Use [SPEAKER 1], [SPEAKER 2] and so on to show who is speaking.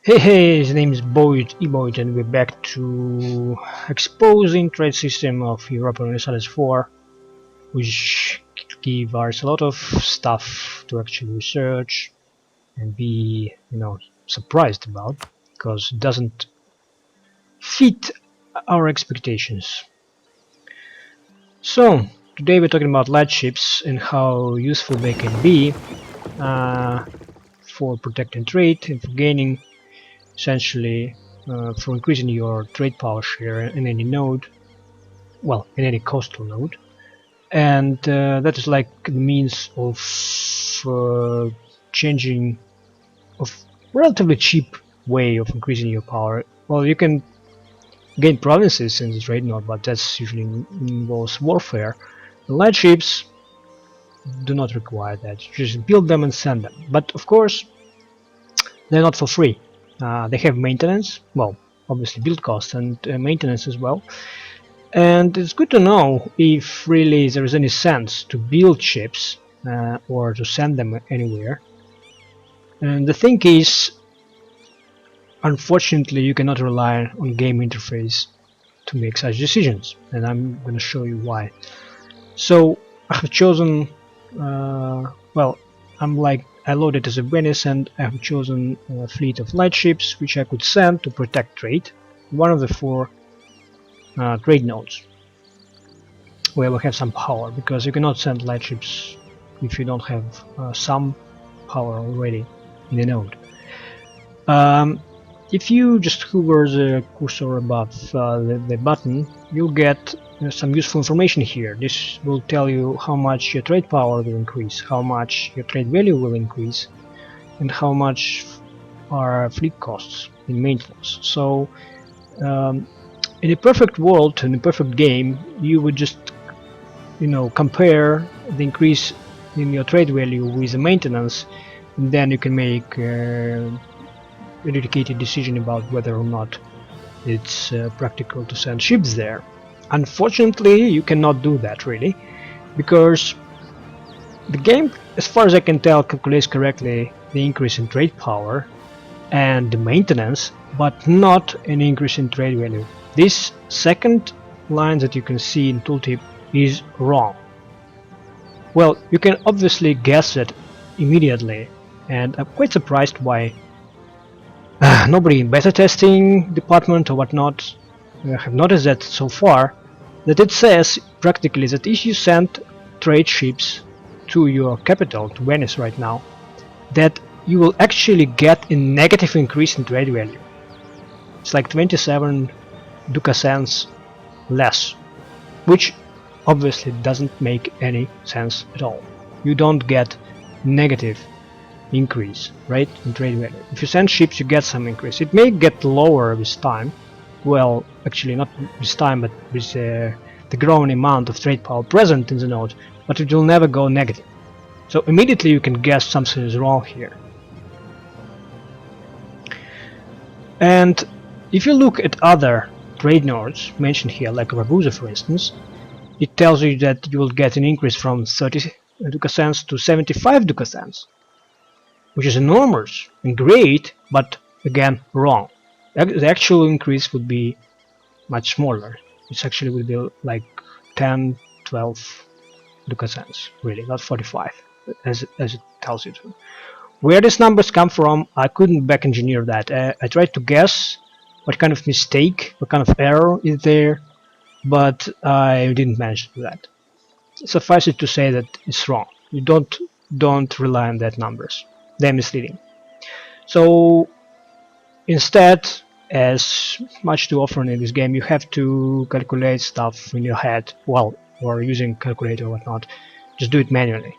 [SPEAKER 1] Hey, his name is Boyd, Eboyd, and we're back to exposing trade system of Europa Universalis 4, which give us a lot of stuff to actually research and be, surprised about, because it doesn't fit our expectations. So, today we're talking about lightships and how useful they can be for protecting trade and for gaining essentially for increasing your trade power share in any node, well, in any coastal node, and that is like the means of changing of relatively cheap way of increasing your power. Well, you can gain provinces in the trade node, but that's usually involves warfare. The light ships do not require that. You just build them and send them. But of course, they're not for free. They have maintenance, well, obviously build cost and maintenance as well. And it's good to know if really there is any sense to build ships or to send them anywhere. And the thing is, unfortunately, you cannot rely on game interface to make such decisions, and I'm going to show you why. So I have chosen, well, I loaded as a Venice, and I have chosen a fleet of lightships which I could send to protect trade. One of the four trade nodes where we have some power, because you cannot send lightships if you don't have some power already in the node. If you just hover the cursor above the button, you'll get some useful information here. This will tell you how much your trade power will increase, how much your trade value will increase, and how much are fleet costs in maintenance. So in a perfect world, in a perfect game, you would just compare the increase in your trade value with the maintenance, and then you can make a dedicated decision about whether or not it's practical to send ships there. Unfortunately, you cannot do that really, because the game, as far as I can tell, calculates correctly the increase in trade power and the maintenance, but not an increase in trade value. This second line that you can see in tooltip is wrong. Well, you can obviously guess it immediately, and I'm quite surprised why nobody in beta testing department or whatnot have noticed that so far, that it says practically that if you send trade ships to your capital, to Venice right now, that you will actually get a negative increase in trade value. It's like 27 duca cents less, which obviously doesn't make any sense at all. You don't get negative increase, right, in trade value. If you send ships, you get some increase. It may get lower with time. Well, actually not with time, but with the growing amount of trade power present in the node, but it will never go negative. So immediately you can guess something is wrong here. And if you look at other trade nodes mentioned here, like Ragusa for instance, it tells you that you will get an increase from 30 duca cents to 75 duca cents, which is enormous and great, but again wrong. The actual increase would be much smaller. It actually would be like 10, 12 duca cents, really, not 45, as it tells you to. Where these numbers come from, I couldn't back engineer that. I tried to guess what kind of mistake, what kind of error is there, but I didn't manage to do that. Suffice it to say that it's wrong. You don't rely on that numbers. They're misleading. So instead, as much too often in this game, you have to calculate stuff in your head, well, or using calculator or whatnot. Just do it manually.